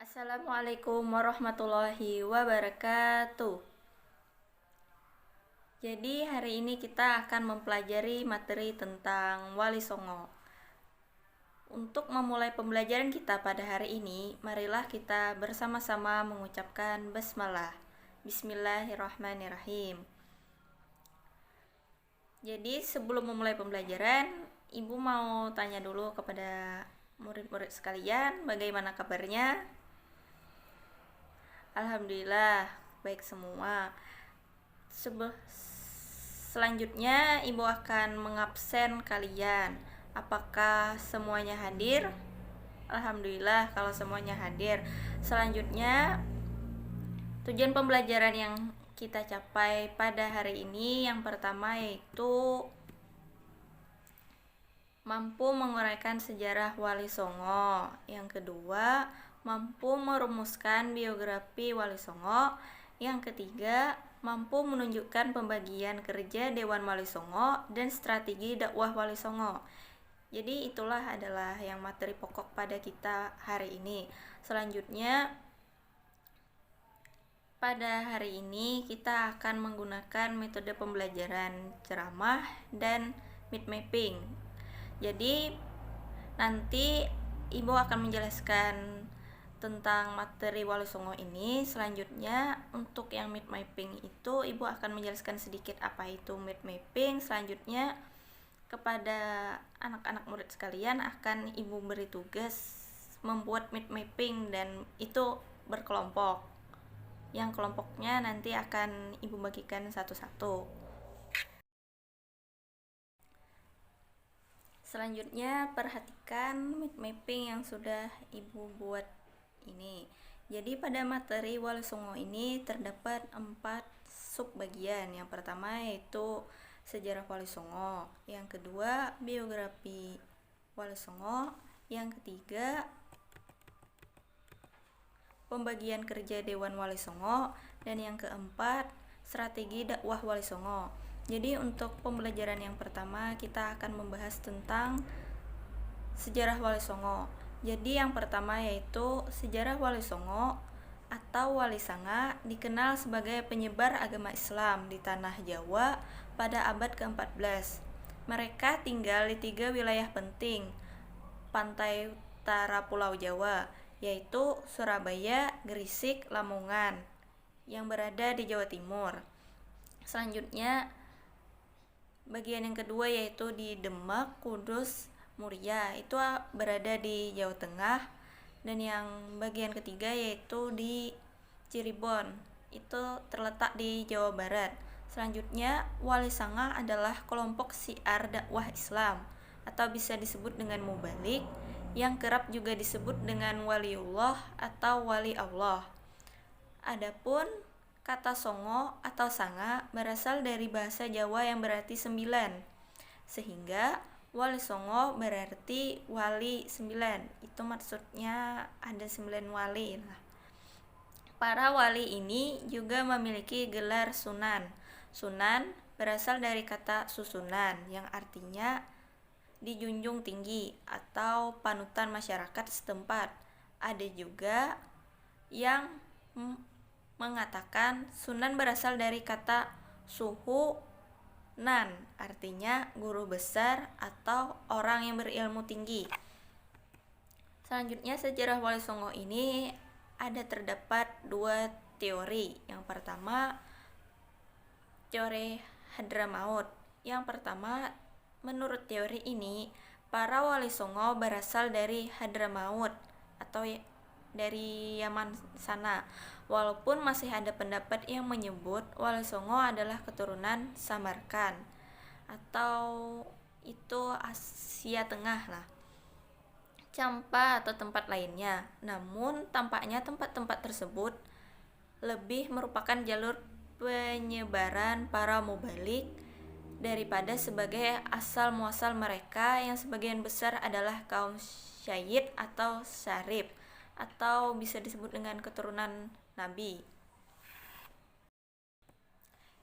Assalamualaikum warahmatullahi wabarakatuh. Jadi hari ini kita akan mempelajari materi tentang Wali Songo. Untuk memulai pembelajaran kita pada hari ini, marilah kita bersama-sama mengucapkan basmalah. Bismillahirrahmanirrahim. Jadi sebelum memulai pembelajaran, Ibu mau tanya dulu kepada murid-murid sekalian, bagaimana kabarnya? Alhamdulillah, baik semua. Selanjutnya Ibu akan mengabsen kalian. Apakah semuanya hadir? Alhamdulillah kalau semuanya hadir. Selanjutnya, tujuan pembelajaran yang kita capai pada hari ini yang pertama yaitu mampu menguraikan sejarah Wali Songo. Yang kedua, mampu merumuskan biografi Wali Songo. Yang ketiga, mampu menunjukkan pembagian kerja Dewan Wali Songo dan strategi dakwah Wali Songo. Jadi itulah adalah yang materi pokok pada kita hari ini. Selanjutnya, pada hari ini kita akan menggunakan metode pembelajaran ceramah dan mind mapping. Jadi nanti Ibu akan menjelaskan tentang materi Wali Songo ini. Selanjutnya untuk yang mind mapping itu Ibu akan menjelaskan sedikit apa itu mind mapping. Selanjutnya kepada anak-anak murid sekalian akan Ibu beri tugas membuat mind mapping dan itu berkelompok. Yang kelompoknya nanti akan Ibu bagikan satu-satu. Selanjutnya perhatikan mind mapping yang sudah Ibu buat ini. Jadi pada materi Wali Songo ini terdapat 4 subbagian. Yang pertama yaitu sejarah Wali Songo, yang kedua biografi Wali Songo, yang ketiga pembagian kerja Dewan Wali Songo, dan yang keempat strategi dakwah Wali Songo. Jadi untuk pembelajaran yang pertama kita akan membahas tentang sejarah Wali Songo. Jadi yang pertama yaitu sejarah Wali Songo atau Wali Sanga dikenal sebagai penyebar agama Islam di tanah Jawa pada abad ke-14. Mereka tinggal di 3 wilayah penting pantai utara Pulau Jawa, yaitu Surabaya, Gresik, Lamongan yang berada di Jawa Timur. Selanjutnya bagian yang kedua yaitu di Demak, Kudus, Muria, itu berada di Jawa Tengah. Dan yang bagian ketiga yaitu di Cirebon, itu terletak di Jawa Barat. Selanjutnya Wali Sanga adalah kelompok syiar dakwah Islam atau bisa disebut dengan mubalik, yang kerap juga disebut dengan waliullah atau wali Allah. Adapun kata songo atau sanga berasal dari bahasa Jawa yang berarti 9, sehingga Wali Songo berarti wali 9. Itu maksudnya ada 9 wali lah. Para wali ini juga memiliki gelar sunan. Sunan berasal dari kata susunan yang artinya dijunjung tinggi atau panutan masyarakat setempat. Ada juga yang mengatakan sunan berasal dari kata suhu nan, artinya guru besar atau orang yang berilmu tinggi. Selanjutnya sejarah Wali Songo ini terdapat 2 teori. Yang pertama teori Hadramaut. Yang pertama, menurut teori ini para Wali Songo berasal dari Hadramaut atau dari Yaman sana. Walaupun masih ada pendapat yang menyebut Wali Songo adalah keturunan Samarkand atau itu Asia Tengah lah, Campa atau tempat lainnya. Namun tampaknya tempat-tempat tersebut lebih merupakan jalur penyebaran para mubalik daripada sebagai asal muasal mereka, yang sebagian besar adalah kaum Syayid atau Syarif atau bisa disebut dengan keturunan Nabi.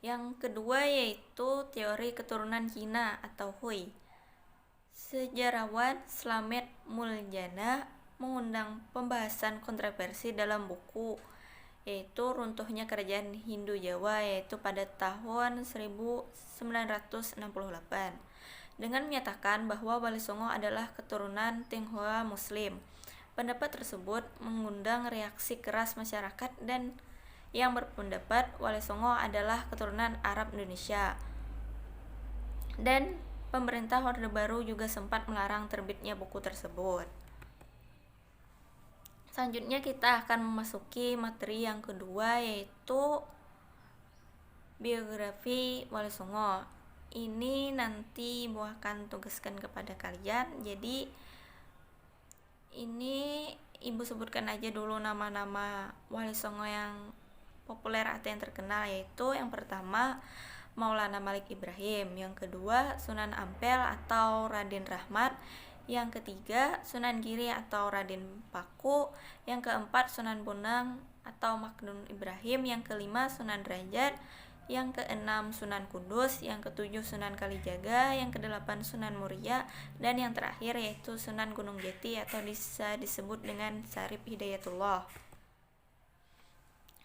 Yang kedua yaitu teori keturunan Cina atau Hui. Sejarawan Slamet Muljana mengundang pembahasan kontroversi dalam buku, yaitu runtuhnya kerajaan Hindu Jawa yaitu pada tahun 1968 dengan menyatakan bahwa Wali Songo adalah keturunan Tionghoa Muslim. Pendapat tersebut mengundang reaksi keras masyarakat dan yang berpendapat Wali Songo adalah keturunan Arab Indonesia. Dan pemerintah Orde Baru juga sempat melarang terbitnya buku tersebut. Selanjutnya kita akan memasuki materi yang kedua, yaitu biografi Wali Songo. Ini nanti Bu akan tugaskan kepada kalian. Jadi ini Ibu sebutkan aja dulu nama-nama Wali Songo yang populer atau yang terkenal, yaitu yang pertama Maulana Malik Ibrahim, yang kedua Sunan Ampel atau Raden Rahmat, yang ketiga Sunan Giri atau Raden Paku, yang keempat Sunan Bonang atau Makdum Ibrahim, yang kelima Sunan Derajat, yang keenam Sunan Kudus, yang ketujuh Sunan Kalijaga, yang kedelapan Sunan Muria, dan yang terakhir yaitu Sunan Gunung Jati atau bisa disebut dengan Syarif Hidayatullah.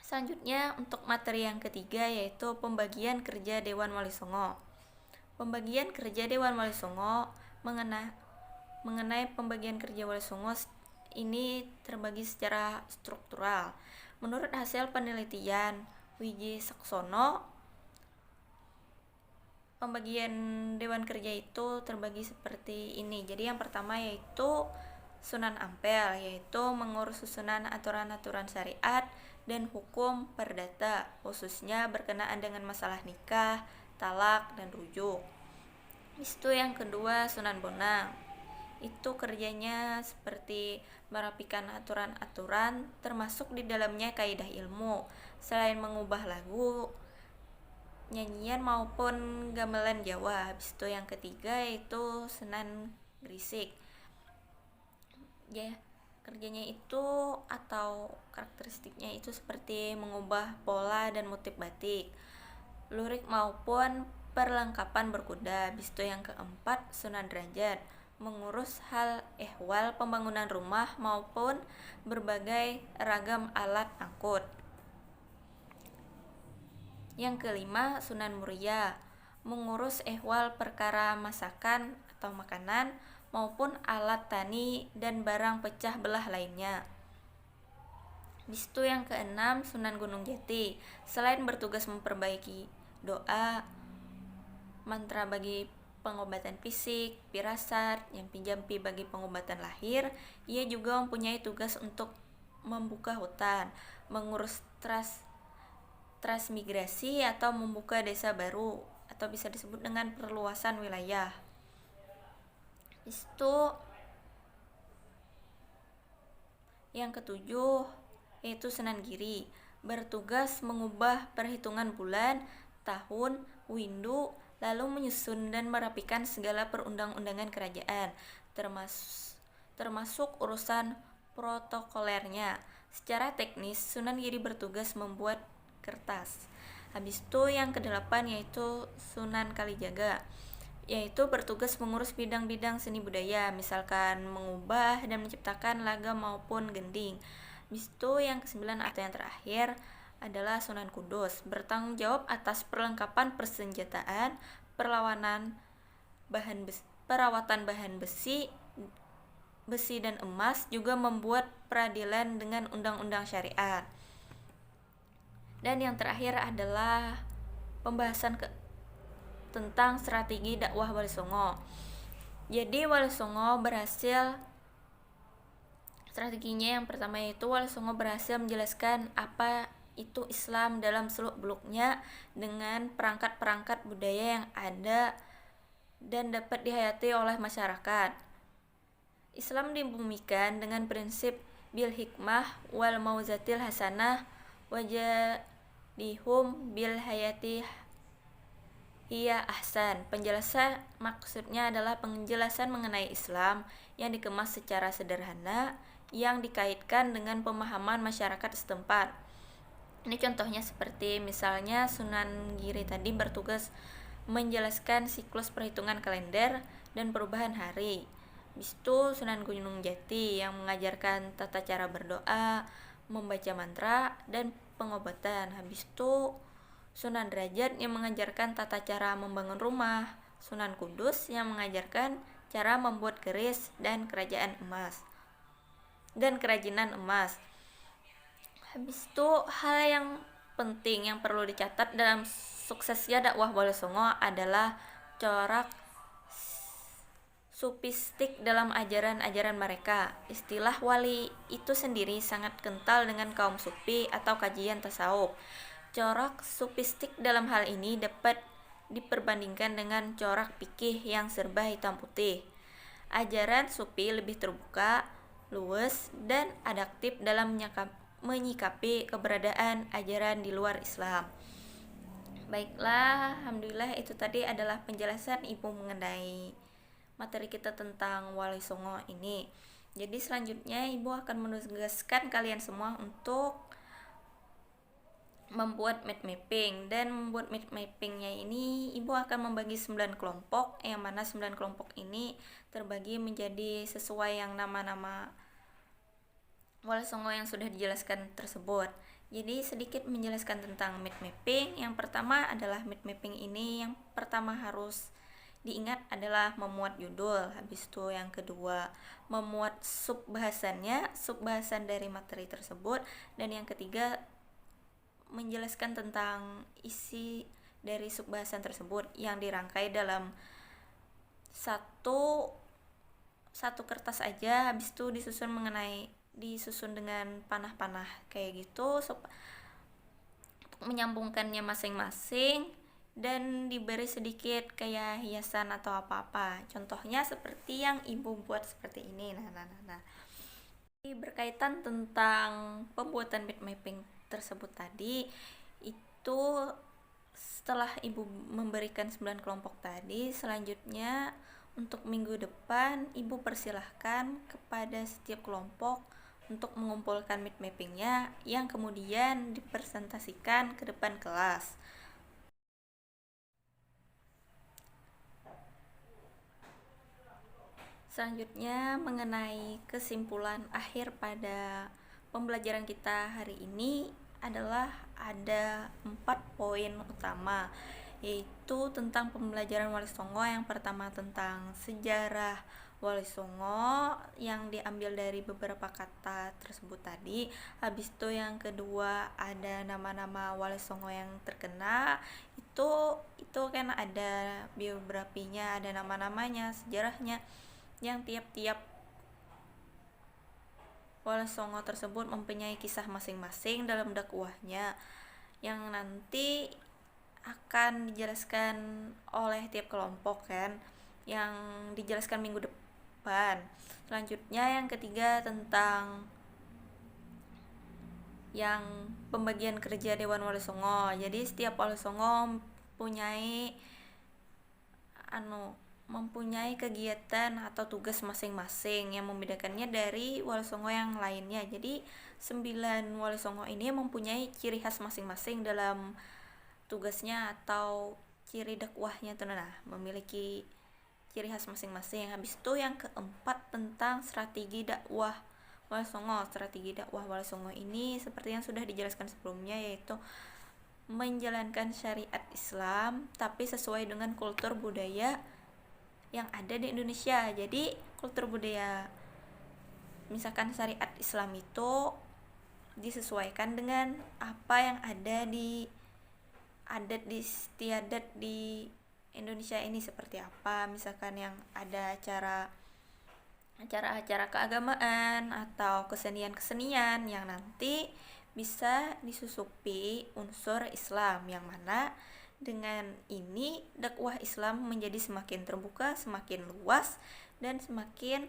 Selanjutnya untuk materi yang ketiga, yaitu pembagian kerja Dewan Wali Songo. Pembagian kerja Dewan Wali Songo mengenai pembagian kerja Wali Songo ini terbagi secara struktural. Menurut hasil penelitian Wiji Saksono, pembagian Dewan Kerja itu terbagi seperti ini. Jadi yang pertama yaitu Sunan Ampel, yaitu mengurus susunan aturan-aturan syariat dan hukum perdata, khususnya berkenaan dengan masalah nikah, talak, dan rujuk. Itu yang kedua Sunan Bonang, itu kerjanya seperti merapikan aturan-aturan, termasuk di dalamnya kaidah ilmu, selain mengubah lagu, nyanyian maupun gamelan Jawa. Habis itu yang ketiga yaitu Sunan Grisik. Ya, kerjanya itu atau karakteristiknya itu seperti mengubah pola dan motif batik, lurik maupun perlengkapan berkuda. Habis itu yang keempat Sunan Derajat, mengurus hal ehwal pembangunan rumah maupun berbagai ragam alat angkut. Yang kelima Sunan Muria, mengurus ehwal perkara masakan atau makanan maupun alat tani dan barang pecah belah lainnya. Habis itu yang keenam Sunan Gunung Jati, selain bertugas memperbaiki doa, mantra bagi pengobatan fisik, pirasat, jampi-jampi bagi pengobatan lahir, ia juga mempunyai tugas untuk membuka hutan, mengurus transmigrasi atau membuka desa baru atau bisa disebut dengan perluasan wilayah. Itu yang ketujuh yaitu Sunan Giri, bertugas mengubah perhitungan bulan, tahun, windu, lalu menyusun dan merapikan segala perundang-undangan kerajaan, termasuk urusan protokolernya. Secara teknis, Sunan Giri bertugas membuat kertas. Habis itu yang kedelapan yaitu Sunan Kalijaga, yaitu bertugas mengurus bidang-bidang seni budaya, misalkan mengubah dan menciptakan lagam maupun gending. Habis itu yang kesembilan atau yang terakhir adalah Sunan Kudus, bertanggung jawab atas perlengkapan persenjataan, perawatan bahan besi dan emas, juga membuat peradilan dengan undang-undang syariat. Dan yang terakhir adalah pembahasan tentang strategi dakwah Wali Songo. Jadi Wali Songo strateginya yang pertama yaitu Wali Songo berhasil menjelaskan apa itu Islam dalam seluk-beluknya dengan perangkat-perangkat budaya yang ada dan dapat dihayati oleh masyarakat. Islam dibumikan dengan prinsip bil hikmah wal mauzatil hasanah wajadihum bil hayati hiya ahsan. Penjelasan maksudnya adalah penjelasan mengenai Islam yang dikemas secara sederhana yang dikaitkan dengan pemahaman masyarakat setempat. Ini contohnya seperti misalnya Sunan Giri tadi bertugas menjelaskan siklus perhitungan kalender dan perubahan hari. Habis itu Sunan Gunung Jati yang mengajarkan tata cara berdoa, membaca mantra, dan pengobatan. Habis itu Sunan Derajat yang mengajarkan tata cara membangun rumah, Sunan Kudus yang mengajarkan cara membuat keris dan kerajinan emas. Habis itu hal yang penting yang perlu dicatat dalam suksesnya dakwah Wali Songo adalah corak sufistik dalam ajaran-ajaran mereka. Istilah wali itu sendiri sangat kental dengan kaum sufi atau kajian tasawuf. Corak sufistik dalam hal ini dapat diperbandingkan dengan corak fikih yang serba hitam putih. Ajaran sufi lebih terbuka, luwes, dan adaptif dalam menyikapi keberadaan ajaran di luar Islam. Baiklah, alhamdulillah itu tadi adalah penjelasan Ibu mengenai materi kita tentang Wali Songo ini. Jadi selanjutnya Ibu akan menugaskan kalian semua untuk membuat mind mapping, dan membuat mind mappingnya ini Ibu akan membagi 9 kelompok, yang mana 9 kelompok ini terbagi menjadi sesuai yang nama-nama Wali Songo yang sudah dijelaskan tersebut. Jadi sedikit menjelaskan tentang mind mapping. Yang pertama adalah mind mapping ini yang pertama harus diingat adalah memuat judul. Habis itu yang kedua memuat subbahasan dari materi tersebut, dan yang ketiga menjelaskan tentang isi dari subbahasan tersebut yang dirangkai dalam satu kertas aja. Habis itu disusun dengan panah-panah kayak gitu untuk menyambungkannya masing-masing, dan diberi sedikit kayak hiasan atau apa-apa. Contohnya seperti yang Ibu buat seperti ini. Nah. Berkaitan tentang pembuatan mind mapping tersebut tadi, itu setelah Ibu memberikan 9 kelompok tadi, selanjutnya untuk minggu depan Ibu persilahkan kepada setiap kelompok untuk mengumpulkan mind mappingnya yang kemudian dipresentasikan ke depan kelas. Selanjutnya mengenai kesimpulan akhir pada pembelajaran kita hari ini adalah ada 4 poin utama, yaitu tentang pembelajaran Wali Songo. Yang pertama tentang sejarah Wali Songo yang diambil dari beberapa kata tersebut tadi. Habis itu yang kedua ada nama-nama Wali Songo yang terkenal. Itu kan ada biografinya, ada nama-namanya, sejarahnya, yang tiap-tiap Wali Songo tersebut mempunyai kisah masing-masing dalam dakwahnya yang nanti akan dijelaskan oleh tiap kelompok kan, yang dijelaskan minggu depan. Selanjutnya yang ketiga tentang yang pembagian kerja Dewan Wali Songo. Jadi setiap Wali Songo mempunyai kegiatan atau tugas masing-masing yang membedakannya dari Wali Songo yang lainnya. Jadi 9 Wali Songo ini mempunyai ciri khas masing-masing dalam tugasnya atau ciri dakwahnya tuh, memiliki ciri khas masing-masing. Habis itu yang keempat tentang strategi dakwah Wali Songo. Strategi dakwah Wali Songo ini seperti yang sudah dijelaskan sebelumnya, yaitu menjalankan syariat Islam tapi sesuai dengan kultur budaya yang ada di Indonesia. Jadi kultur budaya, misalkan syariat Islam itu disesuaikan dengan apa yang ada di adat istiadat di Indonesia ini seperti apa. Misalkan yang ada acara-acara keagamaan atau kesenian-kesenian yang nanti bisa disusupi unsur Islam, yang mana dengan ini dakwah Islam menjadi semakin terbuka, semakin luas, dan semakin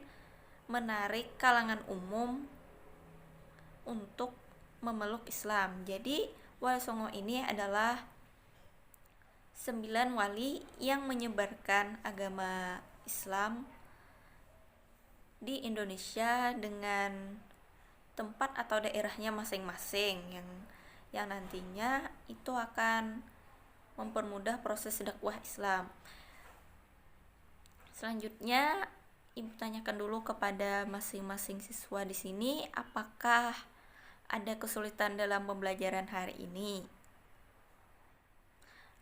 menarik kalangan umum untuk memeluk Islam. Jadi Wali Songo ini adalah 9 wali yang menyebarkan agama Islam di Indonesia dengan tempat atau daerahnya masing-masing, yang nantinya itu akan mempermudah proses dakwah Islam. Selanjutnya Ibu tanyakan dulu kepada masing-masing siswa di sini, apakah ada kesulitan dalam pembelajaran hari ini?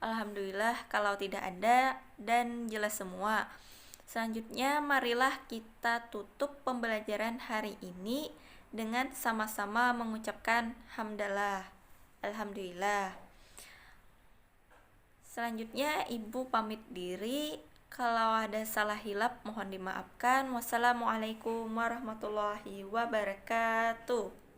Alhamdulillah kalau tidak ada dan jelas semua. Selanjutnya, marilah kita tutup pembelajaran hari ini dengan sama-sama mengucapkan hamdalah. Alhamdulillah. Selanjutnya, Ibu pamit diri. Kalau ada salah hilap mohon dimaafkan. Wassalamualaikum warahmatullahi wabarakatuh.